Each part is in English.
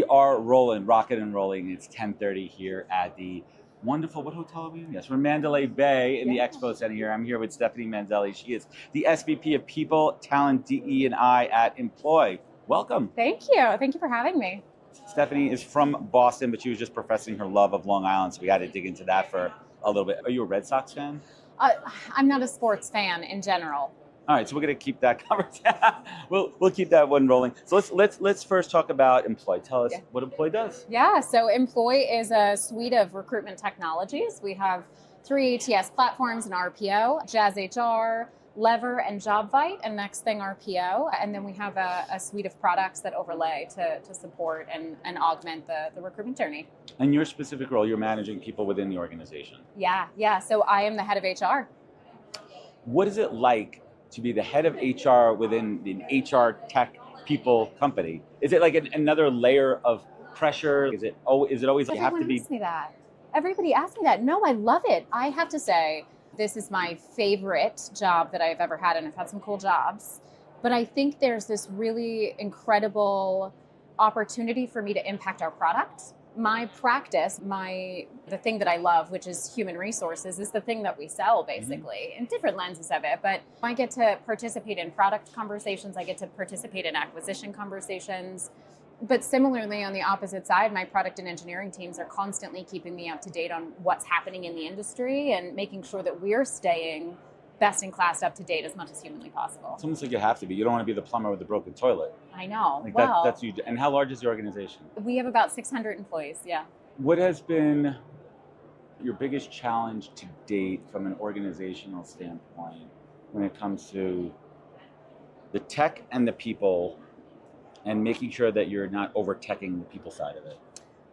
are rolling, rocking and rolling. It's 10:30 here at the wonderful, what hotel are we in? Yes, we're in Mandalay Bay in the Expo Center here. I'm here with Stephanie Manzelli. She is the SVP of People, Talent, DE&I at Employ. Welcome. Thank you. Thank you for having me. Stephanie is from Boston, but she was just professing her love of Long Island, so we had to dig into that for a little bit. Are you a Red Sox fan? I'm not a sports fan in general. All right, so we're going to keep that conversation. we'll keep that one rolling. So let's first talk about Employ. Tell us what Employ does. Yeah, so Employ is a suite of recruitment technologies. We have 3 ATS platforms: an RPO, Jazz HR, Lever, and JobVite, and next thing RPO. And then we have a suite of products that overlay to support and augment the recruitment journey. And your specific role, you're managing people within the organization. Yeah. So I am the head of HR. What is it like to be the head of HR within an HR tech people company? Is it like another layer of pressure? Is it always like you have to be? Everybody asks me that. No, I love it. I have to say, this is my favorite job that I've ever had, and I've had some cool jobs. But I think there's this really incredible opportunity for me to impact our product. My practice, the thing that I love, which is human resources, is the thing that we sell, basically, in different lenses of it. But I get to participate in product conversations. I get to participate in acquisition conversations. But similarly, on the opposite side, my product and engineering teams are constantly keeping me up to date on what's happening in the industry and making sure that we're staying best in class, up to date as much as humanly possible. It's almost like you have to be. You don't want to be the plumber with the broken toilet. I know. Like that's huge. And how large is the organization? We have about 600 employees, yeah. What has been your biggest challenge to date from an organizational standpoint when it comes to the tech and the people and making sure that you're not over-teching the people side of it?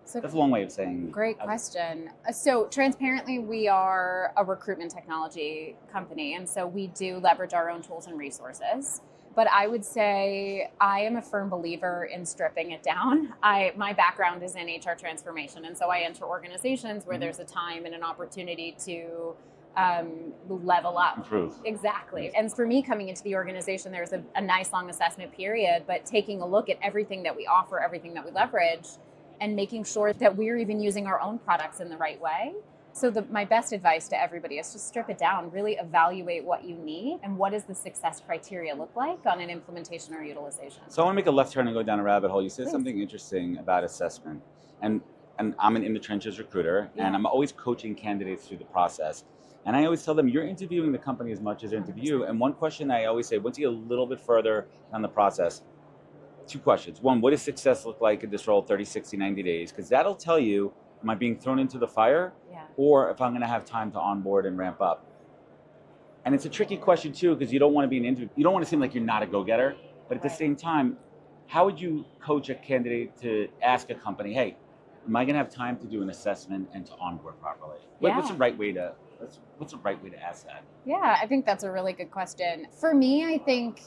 So that's a long way of saying. Great question. So transparently, we are a recruitment technology company, and so we do leverage our own tools and resources. But I would say I am a firm believer in stripping it down. My background is in HR transformation, and so I enter organizations where there's a time and an opportunity to level up. Improve. Exactly. And for me, coming into the organization, there's a nice long assessment period, but taking a look at everything that we offer, everything that we leverage, and making sure that we're even using our own products in the right way. So my best advice to everybody is just strip it down, really evaluate what you need and what does the success criteria look like on an implementation or utilization. So I want to make a left turn and go down a rabbit hole. You said something interesting about assessment. And I'm an in the trenches recruiter, and I'm always coaching candidates through the process. And I always tell them, you're interviewing the company as much as they interview you. And one question I always say, once you get a little bit further down the process, 2 questions. One, what does success look like in this role 30, 60, 90 days? Because that'll tell you, am I being thrown into the fire? Or if I'm going to have time to onboard and ramp up. And it's a tricky question too, because you don't want to be an interview. You don't want to seem like you're not a go-getter. But at the same time, how would you coach a candidate to ask a company, hey, am I going to have time to do an assessment and to onboard properly? What's the right way to ask that? Yeah, I think that's a really good question. For me, I think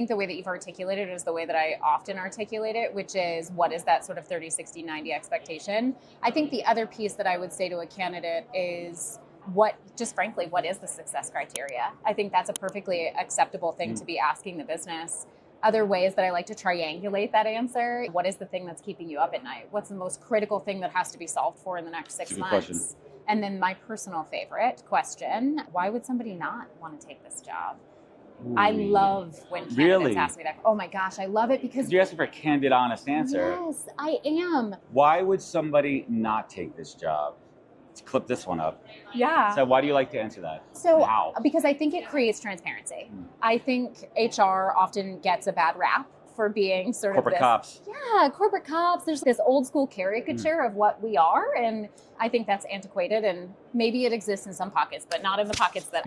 the way that you've articulated it is the way that I often articulate it, which is what is that sort of 30, 60, 90 expectation? I think the other piece that I would say to a candidate is what is the success criteria? I think that's a perfectly acceptable thing to be asking the business. Other ways that I like to triangulate that answer: what is the thing that's keeping you up at night? What's the most critical thing that has to be solved for in the next 6 months? Question. And then my personal favorite question: why would somebody not want to take this job? Ooh. I love when candidates ask me that. Oh my gosh, I love it because you're asking for a candid, honest answer. Yes, I am. Why would somebody not take this job? Let's clip this one up. Yeah. So why do you like to answer that? So because I think it creates transparency. I think HR often gets a bad rap for being sort corporate of cops. Yeah, corporate cops. There's this old school caricature of what we are, and I think that's antiquated, and maybe it exists in some pockets, but not in the pockets that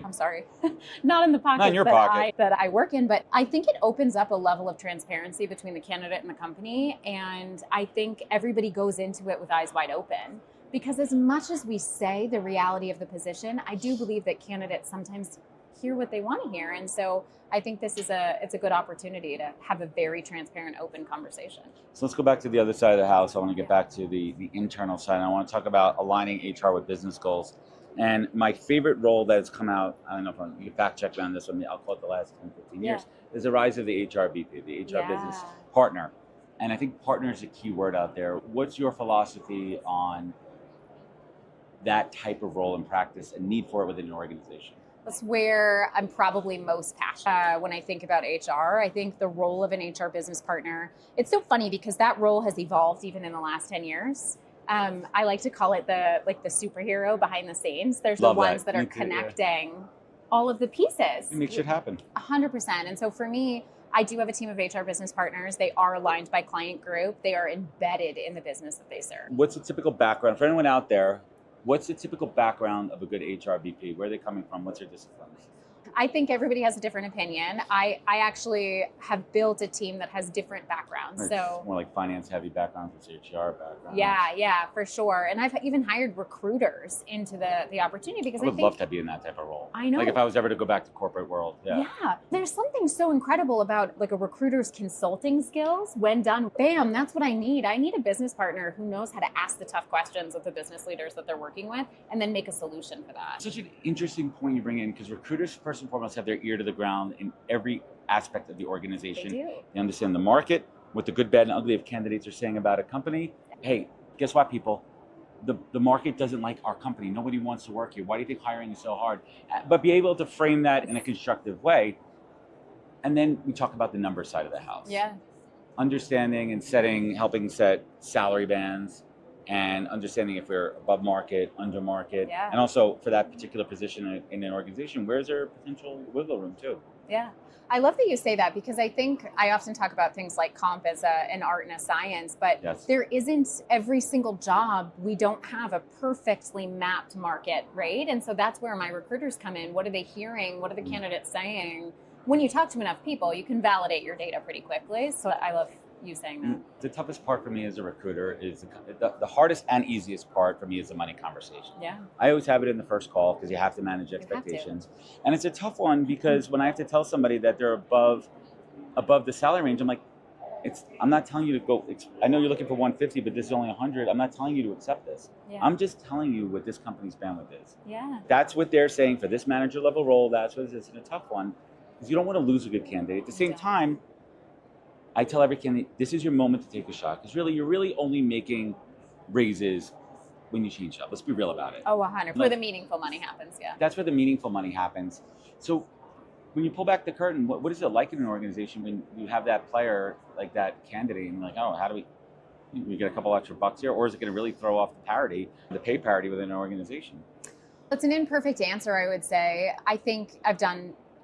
not in the pockets that I work in. But I think it opens up a level of transparency between the candidate and the company, and I think everybody goes into it with eyes wide open. Because as much as we say the reality of the position, I do believe that candidates sometimes hear what they want to hear. And so I think it's a good opportunity to have a very transparent, open conversation. So let's go back to the other side of the house. I want to get back to the internal side. I want to talk about aligning HR with business goals. And my favorite role that has come out, I don't know if you can fact check me on this one, I'll call it the last 10, 15 years, is the rise of the HR VP, the HR business partner. And I think partner is a key word out there. What's your philosophy on that type of role in practice and need for it within an organization? That's where I'm probably most passionate when I think about HR. I think the role of an HR business partner, it's so funny because that role has evolved even in the last 10 years. I like to call it the superhero behind the scenes. There's Love the ones that. that are Me too, yeah. connecting all of the pieces. It makes shit happen. 100%. And so for me, I do have a team of HR business partners. They are aligned by client group. They are embedded in the business that they serve. What's a typical background for anyone out there? What's the typical background of a good HR VP? Where are they coming from? What's their disciplines? I think everybody has a different opinion. I actually have built a team that has different backgrounds. It's So more like finance heavy background versus HR background. yeah, for sure. And I've even hired recruiters into the opportunity because I I would think love to be in that type of role. I know. Like if I was ever to go back to corporate world. Yeah. There's something so incredible about like a recruiter's consulting skills when done. Bam, that's what I need. I need a business partner who knows how to ask the tough questions of the business leaders that they're working with and then make a solution for that. Such an interesting point you bring in because recruiters first and foremost have their ear to the ground in every aspect of the organization. They do. They understand the market, what the good, bad, and ugly of candidates are saying about a company. Hey, guess what, people? The market doesn't like our company. Nobody wants to work here. Why do you think hiring is so hard? But be able to frame that in a constructive way. And then we talk about the number side of the house. Yeah. Understanding and helping set salary bands and understanding if we're above market, under market. Yeah. And also for that particular position in an organization, where's there potential wiggle room too? Yeah. I love that you say that because I think I often talk about things like comp as an art and a science, but Yes. there isn't every single job. We don't have a perfectly mapped market, right? And so that's where my recruiters come in. What are they hearing? What are the candidates saying? When you talk to enough people, you can validate your data pretty quickly. So I love you saying that. The toughest part for me as a recruiter is the hardest and easiest part for me is the money conversation. Yeah. I always have it in the first call because you have to manage expectations. And it's a tough one because when I have to tell somebody that they're above the salary range, I'm like, I'm not telling you to go, I know you're looking for 150, but this is only 100. I'm not telling you to accept this. Yeah. I'm just telling you what this company's bandwidth is. Yeah. That's what they're saying for this manager level role. That's what it is. And a tough one because you don't want to lose a good candidate. At the same time, I tell every candidate, this is your moment to take a shot. Because really, you're really only making raises when you change up. Let's be real about it. Oh, 100. Where the meaningful money happens, yeah. That's where the meaningful money happens. So when you pull back the curtain, what is it like in an organization when you have that player, like that candidate, and you're like, oh, how do we get a couple extra bucks here? Or is it going to really throw off the pay parity within an organization? It's an imperfect answer, I would say. I think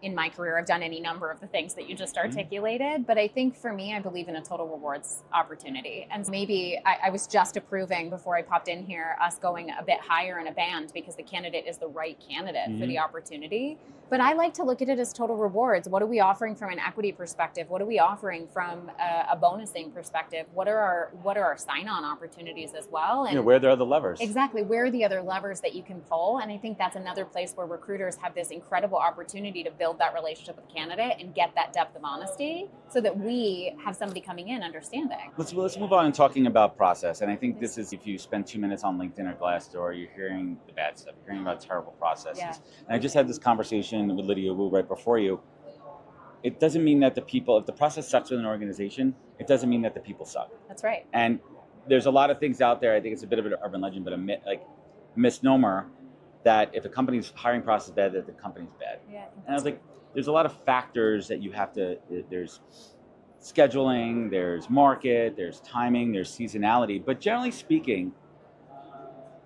in my career, I've done any number of the things that you just articulated, but I think for me, I believe in a total rewards opportunity. And maybe I was just approving before I popped in here, us going a bit higher in a band because the candidate is the right candidate for the opportunity. But I like to look at it as total rewards. What are we offering from an equity perspective? What are we offering from a bonusing perspective? What are our sign-on opportunities as well? And where there are the levers. Exactly. Where are the other levers that you can pull? And I think that's another place where recruiters have this incredible opportunity to build that relationship with the candidate and get that depth of honesty so that we have somebody coming in understanding. Let's move on and talking about process. And I think this is, if you spend 2 minutes on LinkedIn or Glassdoor, you're hearing the bad stuff. You're hearing about terrible processes. Yeah. And I just had this conversation with Lydia Wu right before you. It doesn't mean that if the process sucks with an organization, it doesn't mean that the people suck. That's right. And there's a lot of things out there. I think it's a bit of an urban legend, but a misnomer that if a company's hiring process is bad, that the company's bad. Yeah, and I was like, there's a lot of factors that you have to, there's scheduling, there's market, there's timing, there's seasonality. But generally speaking,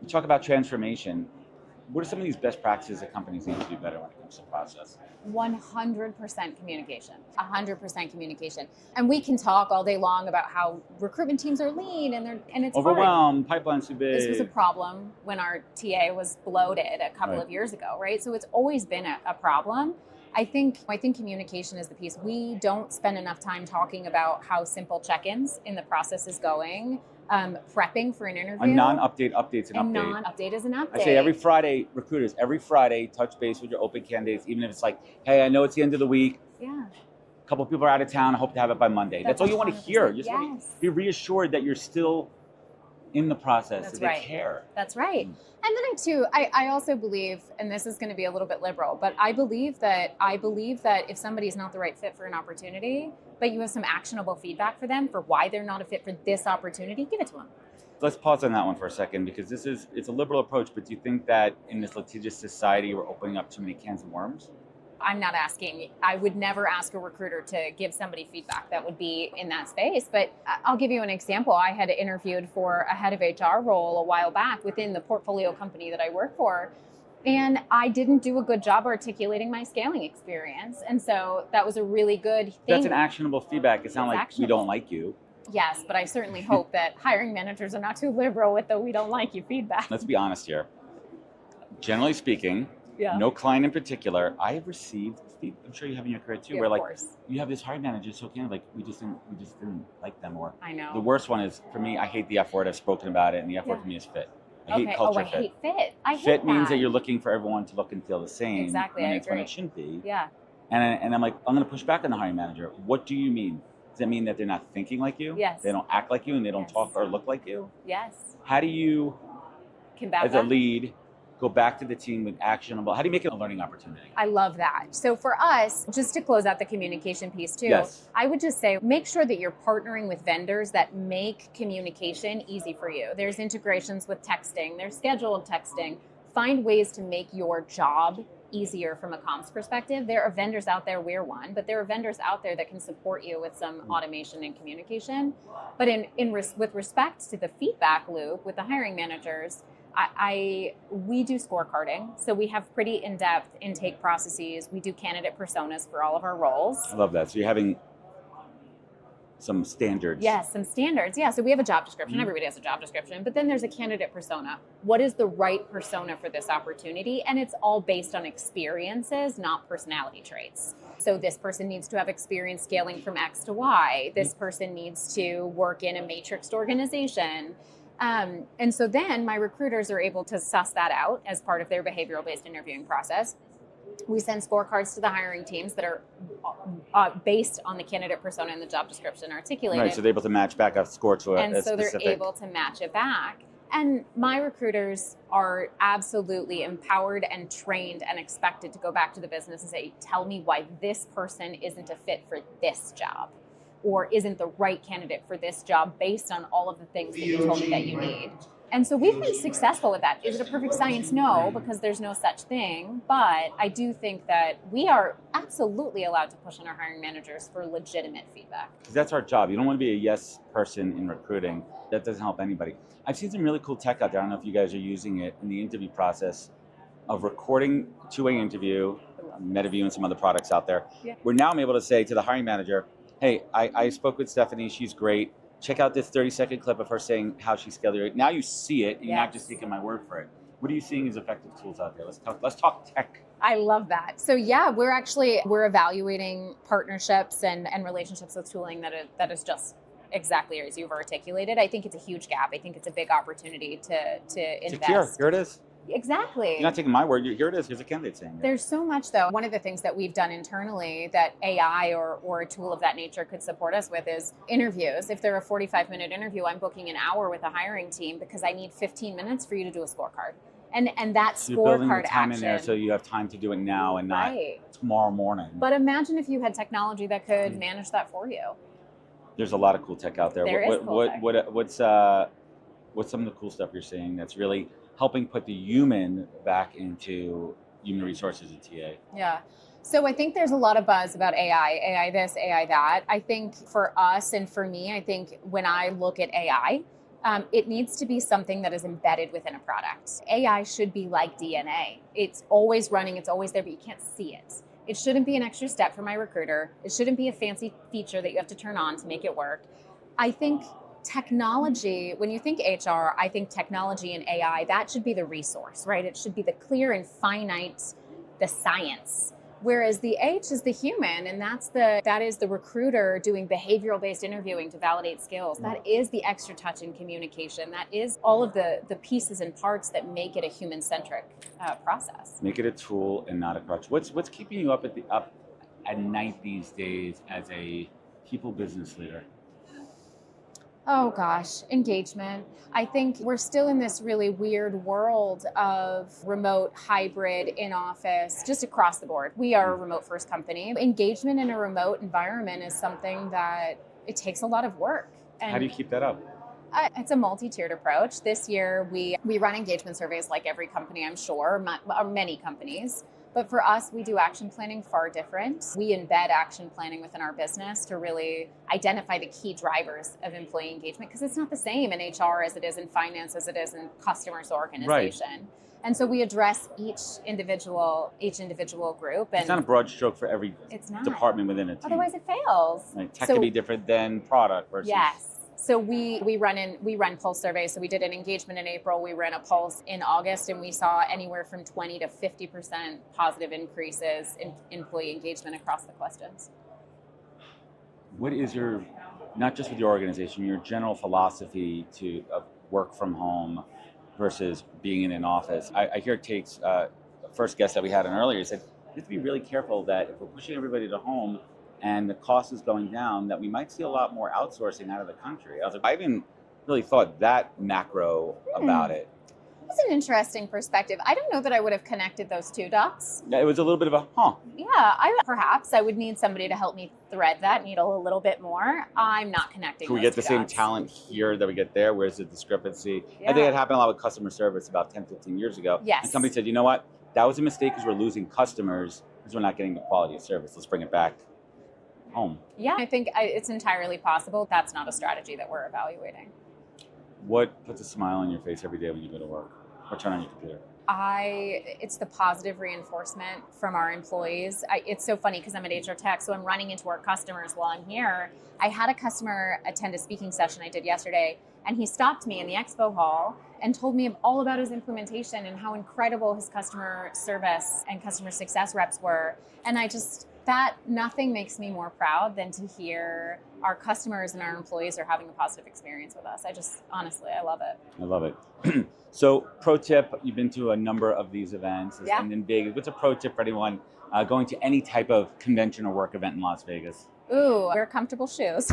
you talk about transformation. What are some of these best practices that companies need to do better when it comes to process? 100% communication, 100% communication. And we can talk all day long about how recruitment teams are lean and it's overwhelmed, hard. pipeline's too big. This was a problem when our TA was bloated a couple of years ago, right? So it's always been a problem. I think communication is the piece. We don't spend enough time talking about how simple check-ins in the process is going. Prepping for an interview. A non-update update's an update. Non-update is an update. I say every Friday, recruiters, touch base with your open candidates, even if it's like, hey, I know it's the end of the week. Yeah. A couple of people are out of town. I hope to have it by Monday. That's all you want to hear. You just want to be reassured that you're still in the process. That's So they right. care. That's right. And then I also believe, and this is going to be a little bit liberal, but I believe that if somebody's not the right fit for an opportunity, but you have some actionable feedback for them for why they're not a fit for this opportunity, give it to them. Let's pause on that one for a second, because it's a liberal approach, but do you think that in this litigious society we're opening up too many cans of worms? I'm not asking, I would never ask a recruiter to give somebody feedback that would be in that space. But I'll give you an example. I had interviewed for a head of HR role a while back within the portfolio company that I work for. And I didn't do a good job articulating my scaling experience. And so that was a really good thing. That's an actionable feedback. It's not like we don't like you. Yes, but I certainly hope that hiring managers are not too liberal with the "we don't like you" feedback. Let's be honest here. Generally speaking, no client in particular, I have received, I'm sure you have in your career too, where like you have this hiring manager so kind of like we just didn't like them. Or I know. The worst one is, for me, I hate the F word. I've spoken about it, and the F word for me is fit. I hate culture fit. I hate fit. I hate fit means that you're looking for everyone to look and feel the same. Exactly, when I it's agree. when it shouldn't be. Yeah. And I'm like, I'm going to push back on the hiring manager. What do you mean? Does that mean that they're not thinking like you? Yes. They don't act like you, and they don't talk or look like you? Yes. How do you, as a lead, go back to the team with actionable? How do you make it a learning opportunity? I love that. So for us, just to close out the communication piece too, I would just say make sure that you're partnering with vendors that make communication easy for you. There's integrations with texting, there's scheduled texting. Find ways to make your job easier from a comms perspective. There are vendors out there, we're one, but there are vendors out there that can support you with some automation and communication. But with respect to the feedback loop with the hiring managers, we do scorecarding. So we have pretty in-depth intake processes. We do candidate personas for all of our roles. I love that. So you're having some standards. Yes, some standards. Yeah, so we have a job description. Everybody has a job description, but then there's a candidate persona. What is the right persona for this opportunity? And it's all based on experiences, not personality traits. So this person needs to have experience scaling from X to Y. This person needs to work in a matrixed organization. And so then my recruiters are able to suss that out as part of their behavioral-based interviewing process. We send scorecards to the hiring teams that are based on the candidate persona and the job description articulated. Right, so they're able to match back a score to a And so specific. they're able to match it back. And my recruiters are absolutely empowered and trained and expected to go back to the business and say, tell me why this person isn't a fit for this job, or isn't the right candidate for this job based on all of the things that you told me that you need. And so we've been successful with that. Is it a perfect science? No, because there's no such thing. But I do think that we are absolutely allowed to push on our hiring managers for legitimate feedback. Because that's our job. You don't want to be a yes person in recruiting. That doesn't help anybody. I've seen some really cool tech out there. I don't know if you guys are using it in the interview process of recording two-way interview, MetaView and some other products out there. Yeah. Where now I'm able to say to the hiring manager, hey, I spoke with Stephanie. She's great. Check out this 30-second clip of her saying how she scaled it. Now you see it, and you're not just taking my word for it. What are you seeing as effective tools out there? Let's talk tech. I love that. So yeah, we're evaluating partnerships and relationships with tooling that is just exactly as you've articulated. I think it's a huge gap. I think it's a big opportunity to invest. Here it is. Exactly. You're not taking my word. Here it is. Here's a candidate saying it. There's so much, though. One of the things that we've done internally that AI or a tool of that nature could support us with is interviews. If they're a 45-minute interview, I'm booking an hour with a hiring team because I need 15 minutes for you to do a scorecard. And that so you're building scorecard the time action. in there so you have time to do it now and not tomorrow morning. But imagine if you had technology that could manage that for you. There's a lot of cool tech out there. There is cool tech. What's some of the cool stuff you're seeing that's really helping put the human back into human resources at TA? Yeah. So I think there's a lot of buzz about AI this, AI that. I think for us and for me, I think when I look at AI, it needs to be something that is embedded within a product. AI should be like DNA. It's always running, it's always there, but you can't see it. It shouldn't be an extra step for my recruiter. It shouldn't be a fancy feature that you have to turn on to make it work. I think technology, when you think HR, I think technology and AI, that should be the resource, right? It should be the clear and finite, the science. Whereas the H is the human, and that is the recruiter doing behavioral-based interviewing to validate skills. That is the extra touch in communication. That is all of the pieces and parts that make it a human-centric process. Make it a tool and not a crutch. What's keeping you up at night these days as a people business leader? Oh gosh, engagement. I think we're still in this really weird world of remote, hybrid, in office, just across the board. We are a remote first company. Engagement in a remote environment is something that it takes a lot of work. And How do you keep that up? it's a multi-tiered approach. This year, we run engagement surveys like every company, I'm sure, or many companies. But for us, we do action planning far different. We embed action planning within our business to really identify the key drivers of employee engagement, because it's not the same in HR as it is in finance, as it is in customers organization. Right. And so we address each individual group. And It's not a broad stroke for every it's not. department within a team. Otherwise, it fails. Like, tech So- could be different than product versus. Yes. So we run pulse surveys. So we did an engagement in April. We ran a pulse in August, and we saw anywhere from 20 to 50% positive increases in employee engagement across the questions. What is your, not just with your organization, your general philosophy of work from home versus being in an office? I hear it takes, the first guest that we had on earlier said, we have to be really careful that if we're pushing everybody to home and the cost is going down, that we might see a lot more outsourcing out of the country. I was like, I haven't really thought that macro about it. That's an interesting perspective. I don't know that I would have connected those two dots. Yeah, it was a little bit of a, Yeah, perhaps I would need somebody to help me thread that needle a little bit more. I'm not connecting. Can we those get the two same dots. talent here that we get there? Where's the discrepancy? Yeah. I think it happened a lot with customer service about 10, 15 years ago. Yes. And somebody said, you know what? That was a mistake because we're losing customers because we're not getting the quality of service. Let's bring it back home. Yeah, I think it's entirely possible. That's not a strategy that we're evaluating. What puts a smile on your face every day when you go to work or turn on your computer? It's the positive reinforcement from our employees. It's so funny because I'm at HR Tech, so I'm running into our customers while I'm here. I had a customer attend a speaking session I did yesterday, and he stopped me in the expo hall and told me all about his implementation and how incredible his customer service and customer success reps were. And nothing makes me more proud than to hear our customers and our employees are having a positive experience with us. Honestly, I love it. I love it. So, pro tip, you've been to a number of these events in Vegas. What's a pro tip for anyone going to any type of convention or work event in Las Vegas? Ooh, wear comfortable shoes.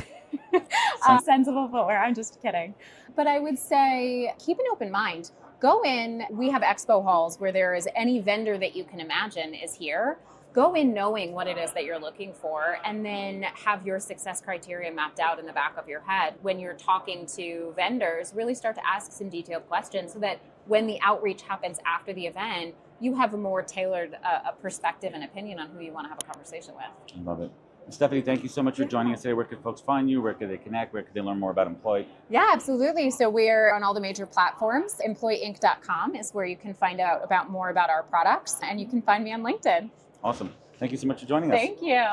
Sensible footwear. I'm just kidding. But I would say keep an open mind. Go in. We have expo halls where there is any vendor that you can imagine is here. Go in knowing what it is that you're looking for, and then have your success criteria mapped out in the back of your head. When you're talking to vendors, really start to ask some detailed questions so that when the outreach happens after the event, you have a more tailored perspective and opinion on who you want to have a conversation with. I love it. Stephanie, thank you so much for joining us today. Where can folks find you? Where can they connect? Where can they learn more about Employ? Yeah, absolutely. So we're on all the major platforms. Employinc.com is where you can find out more about our products, and you can find me on LinkedIn. Awesome. Thank you so much for joining us. Thank you.